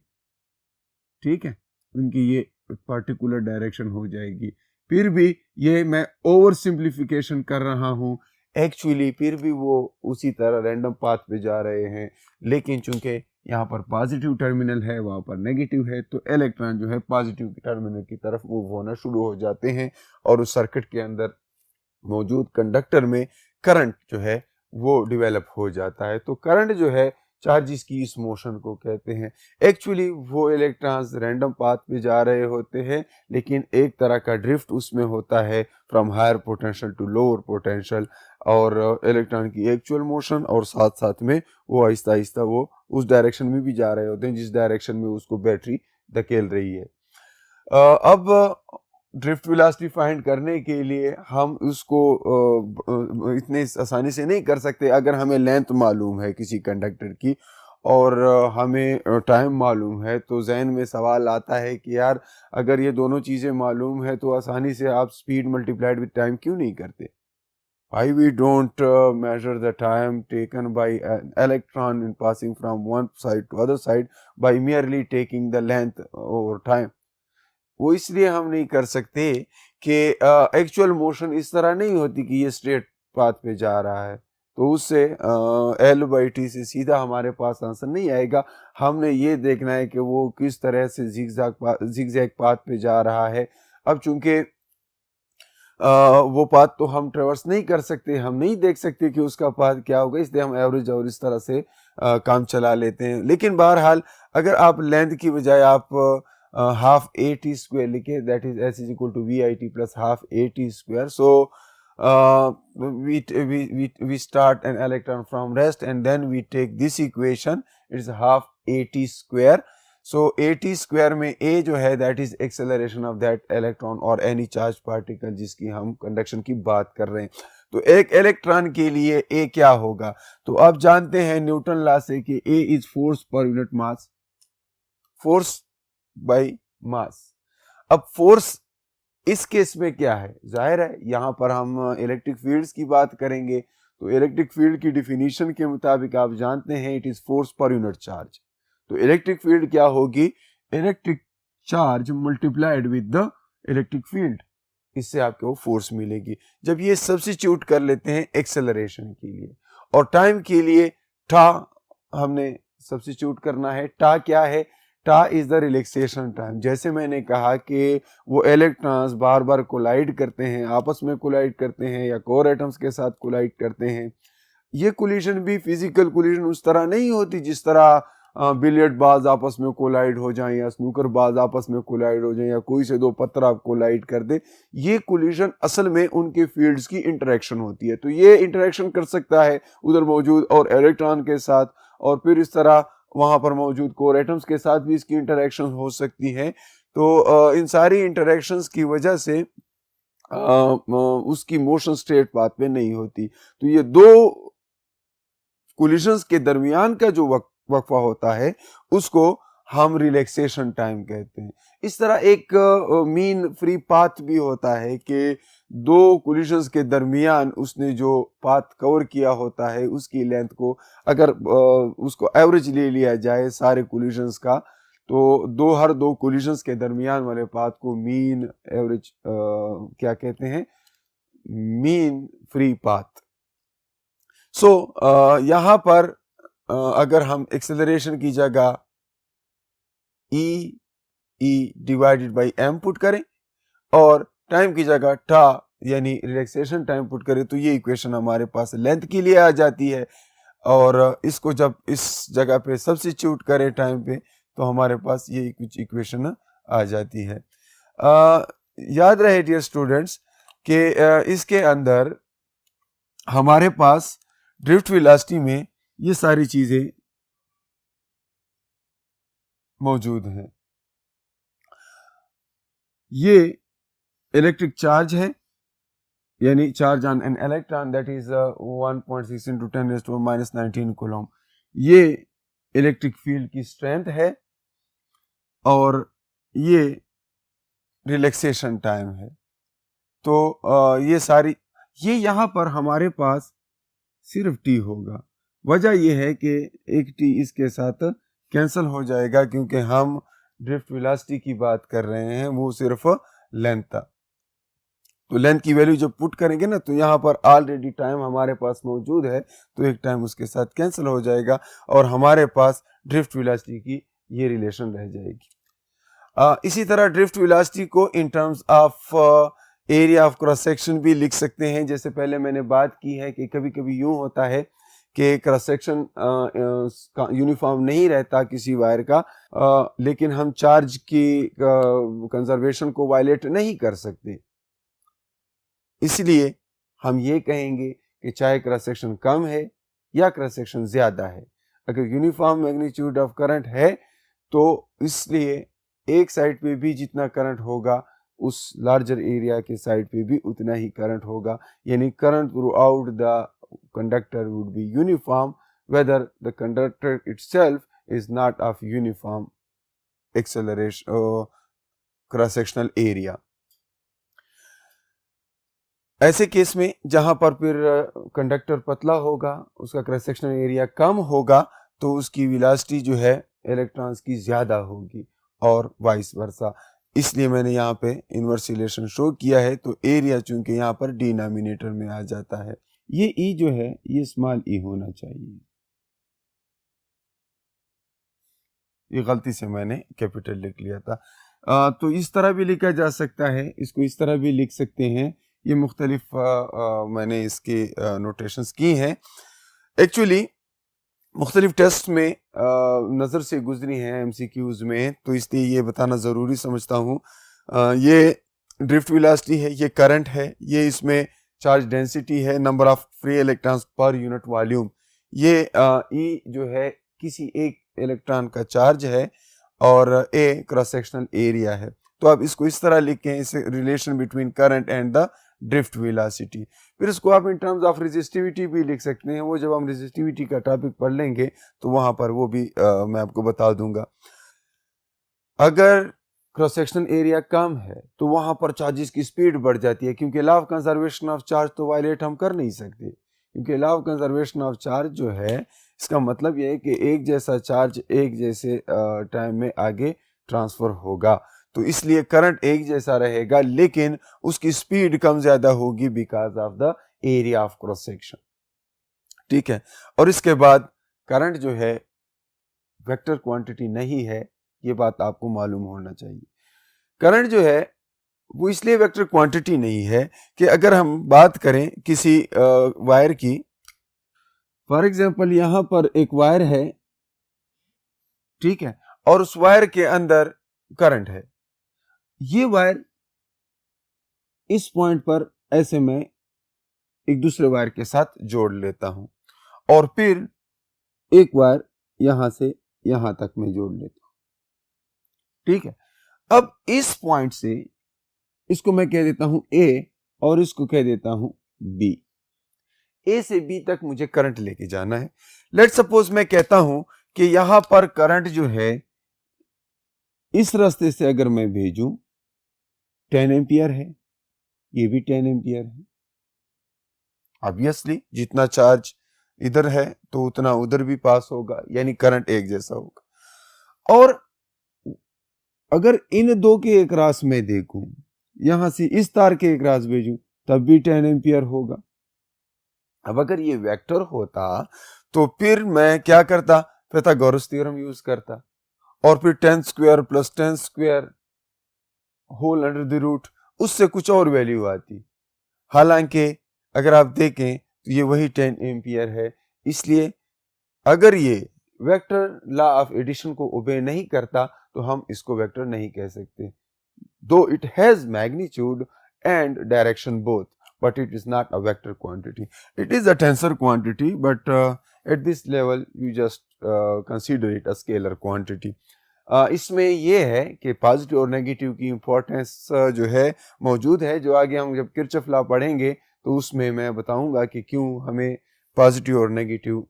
ठीक है, उनकी ये पर्टिकुलर डायरेक्शन हो जाएगी। फिर भी ये मैं ओवर सिंप्लीफिकेशन कर रहा हूँ, एक्चुअली फिर भी वो उसी तरह रैंडम पाथ पे जा रहे हैं, लेकिन चूंकि यहाँ पर पॉजिटिव टर्मिनल है, वहाँ पर नेगेटिव है, तो इलेक्ट्रॉन जो है पॉजिटिव टर्मिनल की तरफ मूव होना शुरू हो जाते हैं और उस सर्किट के अंदर मौजूद कंडक्टर में करंट जो है वो डेवलप हो जाता है। तो करंट जो है चार्जेस की इस मोशन को कहते हैं। एक्चुअली वो इलेक्ट्रॉन्स रैंडम पाथ पे जा रहे होते हैं, लेकिन एक तरह का ड्रिफ्ट उसमें होता है from higher potential to lower potential, और इलेक्ट्रॉन की एक्चुअल मोशन और साथ साथ में वो आहिस्ता आहिस्ता वो उस डायरेक्शन में भी जा रहे होते हैं जिस डायरेक्शन में उसको बैटरी धकेल रही है। अब ड्रिफ्ट वेलोसिटी फाइंड करने के लिए हम उसको इतने आसानी से नहीं कर सकते। अगर हमें लेंथ मालूम है किसी कंडक्टर की और हमें टाइम मालूम है, तो जहन में सवाल आता है कि यार अगर ये दोनों चीज़ें मालूम है तो आसानी से आप स्पीड मल्टीप्लाइड विद टाइम क्यों नहीं करते? Why we don't measure the time taken by an electron in passing from one side to other side by merely taking the length over time? वो इसलिए हम नहीं कर सकते कि एक्चुअल मोशन इस तरह नहीं होती कि ये स्ट्रेट पाथ पे जा रहा है, तो उससे L/T से सीधा हमारे पास आंसर नहीं आएगा। हमने ये देखना है कि वो किस तरह से जिगजैग पाथ पे जा रहा है। अब चूंकि वो पाथ तो हम ट्रेवर्स नहीं कर सकते, हम नहीं देख सकते कि उसका पाथ क्या होगा, इसलिए हम एवरेज और इस तरह से काम चला लेते हैं। लेकिन बहरहाल अगर आप लेंथ की बजाय आप हाफ ए टी स्क्वायर लिखे, that is S is equal to V I T plus half A T square, so we start an electron from rest and then we take this equation, it's half a t square. So a t square में a जो है that is acceleration of that electron or any charged particle जिसकी हम conduction की बात कर रहे हैं। तो एक इलेक्ट्रॉन के लिए a क्या होगा? तो आप जानते हैं न्यूटन लॉ से कि a is force per unit mass, force by mass। अब force इस केस में क्या है? जाहिर है यहाँ पर हम इलेक्ट्रिक फील्ड्स की बात करेंगे, तो इलेक्ट्रिक फील्ड की डिफिनीशन के मुताबिक आप जानते हैं it is force per unit charge. तो इलेक्ट्रिक फील्ड क्या होगी? Electric charge multiplied with the electric field, इससे आपको फोर्स मिलेगी। जब ये सब्स्टिट्यूट कर लेते हैं एक्सेलरेशन के लिए और टाइम के लिए टा हमने सब्स्टिट्यूट करना है। टा क्या है? टा इज द रिलैक्सेशन टाइम। जैसे मैंने कहा कि वो इलेक्ट्रॉन्स बार बार कोलाइड करते हैं, आपस में कोलाइड करते हैं या कोर एटम्स के साथ कोलाइड करते हैं। ये कोलिजन भी फिजिकल कोलिजन उस तरह नहीं होती जिस तरह बिलियर्ड बाज आपस में कोलाइड हो जाएं या स्नूकर बाज आपस में कोलाइड हो जाएं या कोई से दो पत्थर आप कोलाइड कर दे। ये कोलिजन असल में उनके फील्ड्स की इंटरेक्शन होती है। तो ये इंटरेक्शन कर सकता है उधर मौजूद और इलेक्ट्रॉन के साथ, और फिर इस तरह वहां पर मौजूद कोर एटम्स के साथ भी इसकी इंटरेक्शन हो सकती है। तो इन सारी इंटरेक्शंस की वजह से उसकी मोशन स्ट्रेट पाथ पे नहीं होती। तो ये दो कोलिजन्स के दरमियान का जो वक्फा होता है उसको हम रिलैक्सेशन टाइम कहते हैं। इस तरह एक मीन फ्री पाथ भी होता है कि दो कोलिजन्स के दरमियान उसने जो पाथ कवर किया होता है उसकी लेंथ को अगर उसको एवरेज ले लिया जाए सारे कोलिजन्स का, तो हर दो कोलिजन्स के दरमियान वाले पाथ को मीन एवरेज क्या कहते हैं? Mean free path. सो यहाँ पर अगर हम एक्सेलरेशन की जगह E divided by m put करें और टाइम की जगह टा यानी रिलैक्सेशन टाइम पुट करें, तो ये इक्वेशन हमारे पास लेंथ के लिए आ जाती है। और इसको जब इस जगह पे सब्स्टिट्यूट करें टाइम पे, तो हमारे पास ये कुछ इक्वेशन आ जाती है। याद रहे डियर स्टूडेंट्स कि इसके अंदर हमारे पास ड्रिफ्ट वेलोसिटी में ये सारी चीजें मौजूद हैं। ये इलेक्ट्रिक चार्ज है, यानी charge on an electron that is 1.6 into 10⁻⁻19 coulomb. ये इलेक्ट्रिक फील्ड की स्ट्रेंथ है और ये रिलैक्सेशन टाइम है। तो ये सारी ये यहाँ पर हमारे पास सिर्फ टी होगा। वजह यह है कि एक टी इसके साथ कैंसिल हो जाएगा क्योंकि हम ड्रिफ्ट वेलोसिटी की बात कर रहे हैं, वो सिर्फ लेंथ था। तो लेंथ की वैल्यू जब पुट करेंगे ना, तो यहाँ पर ऑलरेडी टाइम हमारे पास मौजूद है, तो एक टाइम उसके साथ कैंसिल हो जाएगा और हमारे पास ड्रिफ्ट वेलोसिटी की ये रिलेशन रह जाएगी। इसी तरह ड्रिफ्ट वेलोसिटी को in terms of area of cross section भी लिख सकते हैं। जैसे पहले मैंने बात की है कि कभी कभी यूं होता है कि क्रॉस सेक्शन यूनिफॉर्म नहीं रहता किसी वायर का, लेकिन हम चार्ज की कंजर्वेशन को वायलेट नहीं कर सकते। इसलिए हम ये कहेंगे कि चाहे क्रॉस सेक्शन कम है या क्रॉस सेक्शन ज्यादा है, अगर यूनिफॉर्म मैग्नीट्यूड ऑफ करंट है तो इसलिए एक साइड पे भी जितना करंट होगा उस लार्जर एरिया के साइड पे भी उतना ही करंट होगा, यानी current through out the conductor would be uniform whether the conductor itself is not of uniform acceleration cross sectional area। ऐसे केस में जहां पर फिर कंडक्टर पतला होगा, उसका क्रॉस सेक्शनल एरिया कम होगा, तो उसकी वेलोसिटी जो है इलेक्ट्रॉन्स की ज्यादा होगी और वाइस वर्सा। इसलिए मैंने यहाँ पे इनवर्स रिलेशन शो किया है। तो एरिया चूंकि यहाँ पर डिनोमिनेटर में आ जाता है, ये ई जो है ये स्मॉल ई होना चाहिए, ये गलती से मैंने कैपिटल लिख लिया था। तो इस तरह भी लिखा जा सकता है, इसको इस तरह भी लिख सकते हैं। ये मुख्तलिफ मैंने इसके नोटेशंस की हैं। एक्चुअली मुख्तलिफ टेस्ट में नज़र से गुजरी हैं MCQs में, तो इसलिए ये बताना ज़रूरी समझता हूँ। ये ड्रिफ्ट वेलोसिटी है, ये करंट है, ये इसमें चार्ज डेंसिटी है, number of free electrons per unit volume, ये ई जो है किसी एक इलेक्ट्रॉन का चार्ज है और ए क्रॉस सेक्शनल एरिया है। तो आप इसको इस तरह लिखें, इस relation between current and the drift velocity. फिर इसको आप इन टर्म्स ऑफ रेजिस्टिविटी भी लिख सकते हैं, वो जब हम रेजिस्टिविटी का टॉपिक पढ़ लेंगे तो वहां पर वो भी मैं आपको बता दूंगा। अगर क्रॉस सेक्शनल एरिया कम है तो वहां पर चार्जेस की स्पीड बढ़ जाती है, क्योंकि law of conservation of charge तो वायलेट हम कर नहीं सकते, क्योंकि law of conservation of charge जो है इसका मतलब यह है कि एक जैसा चार्ज एक जैसे टाइम में आगे ट्रांसफर होगा। तो इसलिए करंट एक जैसा रहेगा लेकिन उसकी स्पीड कम ज्यादा होगी because of the area of cross section. ठीक है, और इसके बाद करंट जो है वेक्टर क्वांटिटी नहीं है, ये बात आपको मालूम होना चाहिए। करंट जो है वो इसलिए वेक्टर क्वांटिटी नहीं है कि अगर हम बात करें किसी वायर की, फॉर एग्जांपल यहां पर एक वायर है, ठीक है, और उस वायर के अंदर करंट है, ये वायर इस पॉइंट पर ऐसे मैं एक दूसरे वायर के साथ जोड़ लेता हूं और फिर एक वायर यहां से यहां तक मैं जोड़ लेता हूं। ठीक है, अब इस पॉइंट से इसको मैं कह देता हूं ए और इसको कह देता हूं बी। ए से बी तक मुझे करंट लेके जाना है। लेट सपोज मैं कहता हूं कि यहां पर करंट जो है इस रास्ते से अगर मैं भेजूं 10 एम्पियर है, ये भी 10 एम्पियर है। ऑब्वियसली जितना चार्ज इधर है तो उतना उधर भी पास होगा, यानी करंट एक जैसा होगा। और अगर इन दो के अक्रॉस में देखूं, यहां से इस तार के अक्रॉस भेजूं तब भी 10 एम्पियर होगा। अब अगर ये वेक्टर होता तो फिर मैं क्या करता, पाइथागोरस थ्योरम यूज करता और फिर 10 square plus 10 square whole under the root, उससे कुछ और वैल्यू आती। हालांकि अगर आप देखें तो ये वही 10 एम्पियर है। इसलिए अगर ये वेक्टर लॉ ऑफ एडिशन को ओबे नहीं करता तो हम इसको वेक्टर नहीं कह सकते। दो it has magnitude and direction both, but it is not a vector quantity. It is a tensor quantity, but at this level you just consider it a scalar quantity. इसमें ये है कि पॉजिटिव और negative की importance जो है मौजूद है, जो आगे हम जब किरचॉफ लॉ पढ़ेंगे तो उसमें मैं बताऊंगा कि क्यों हमें पॉजिटिव और नेगेटिव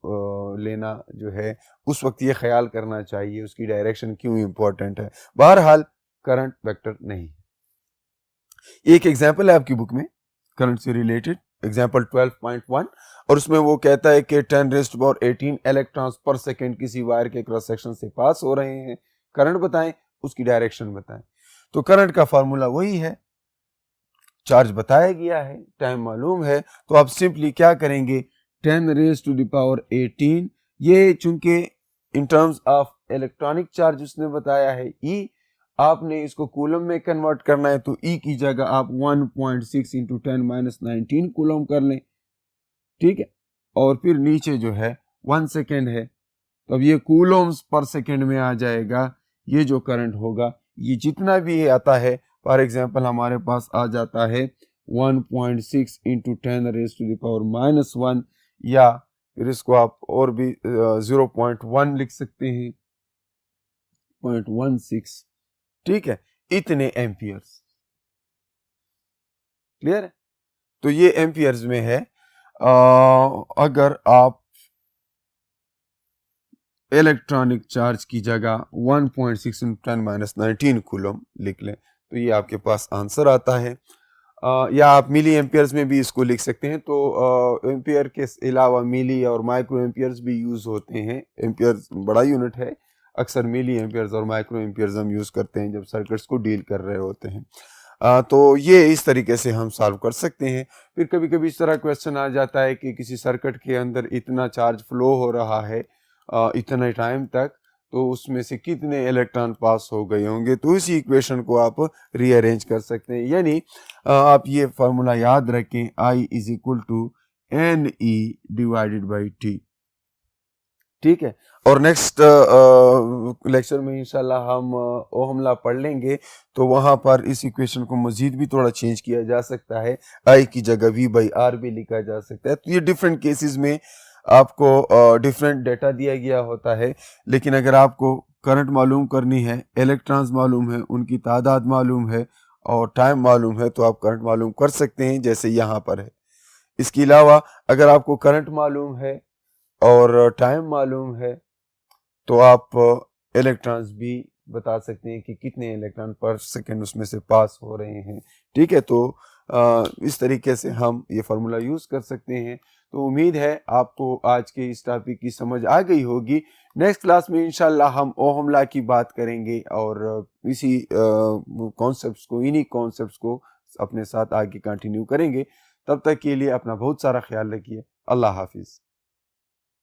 लेना जो है उस वक्त ये ख्याल करना चाहिए, उसकी डायरेक्शन क्यों इंपॉर्टेंट है। बहरहाल करंट वेक्टर नहीं। एक एग्जाम्पल है आपकी बुक में करंट से रिलेटेड, एग्जाम्पल 12.1, और उसमें वो कहता है कि 10⁻18 इलेक्ट्रॉन्स पर सेकेंड किसी वायर के क्रॉस सेक्शन से पास हो रहे हैं, करंट बताएं, उसकी डायरेक्शन बताएं। तो करंट का फार्मूला वही है, चार्ज बताया गया है, टाइम मालूम है, तो आप सिंपली क्या करेंगे, 10⁻18, ये चूंकि in terms of electronic charge उसने बताया है ई, आपने इसको कूलम में कन्वर्ट करना है तो ई की जगह आप 1.6 इंटू 10⁻19 कूलम कर लें, ठीक है। और फिर नीचे जो है 1 सेकेंड है, तो अब ये कूलम्स पर सेकेंड में आ जाएगा। ये जो करंट होगा ये जितना भी आता है, फॉर एग्जांपल हमारे पास आ जाता है 1.6 इंटू 10⁻⁻1, या फिर इसको आप और भी 0.1 लिख सकते हैं, 0.16, ठीक है, इतने एम्पियर्स। क्लियर है? तो ये एम्पियर्स में है। अगर आप इलेक्ट्रॉनिक चार्ज की जगह 1.6 इंटू 10⁻19 कूलम लिख लें तो ये आपके पास आंसर आता है। या आप मिली एम्पियर्स में भी इसको लिख सकते हैं। तो एम्पियर के अलावा मिली और माइक्रो एम्पियर्स भी यूज़ होते हैं। एम्पियर्स बड़ा यूनिट है, अक्सर मिली एम्पियर्स और माइक्रो एम्पियर्स हम यूज़ करते हैं जब सर्किट्स को डील कर रहे होते हैं। तो ये इस तरीके से हम सॉल्व कर सकते हैं। फिर कभी कभी इस तरह क्वेश्चन आ जाता है कि किसी सर्किट के अंदर इतना चार्ज फ्लो हो रहा है इतने टाइम तक, तो उसमें से कितने इलेक्ट्रॉन पास हो गए होंगे, तो इसी इक्वेशन को आप रीअरेंज कर सकते हैं। यानी आप ये फार्मूला याद रखें, I is equal to NE divided by T, ठीक है। और नेक्स्ट लेक्चर में इंशाल्लाह हम ओहम लॉ पढ़ लेंगे, तो वहां पर इस इक्वेशन को मजीद भी थोड़ा चेंज किया जा सकता है, I की जगह V/R भी लिखा जा सकता है। तो ये डिफरेंट केसेस में आपको डिफरेंट डेटा दिया गया होता है, लेकिन अगर आपको करंट मालूम करनी है, इलेक्ट्रॉन्स मालूम है, उनकी तादाद मालूम है और टाइम मालूम है, तो आप करंट मालूम कर सकते हैं जैसे यहाँ पर है। इसके अलावा अगर आपको करंट मालूम है और टाइम मालूम है तो आप इलेक्ट्रॉन्स भी बता सकते हैं कि कितने इलेक्ट्रॉन पर सेकेंड उसमें से पास हो रहे हैं, ठीक है। तो इस तरीके से हम ये फार्मूला यूज़ कर सकते हैं। तो उम्मीद है आपको आज के इस टॉपिक की समझ आ गई होगी। नेक्स्ट क्लास में इंशाल्लाह हम ओहम लॉ की बात करेंगे और इसी कॉन्सेप्ट्स को, इन्हीं कॉन्सेप्ट्स को अपने साथ आगे कंटिन्यू करेंगे। तब तक के लिए अपना बहुत सारा ख्याल रखिए। अल्लाह हाफिज़।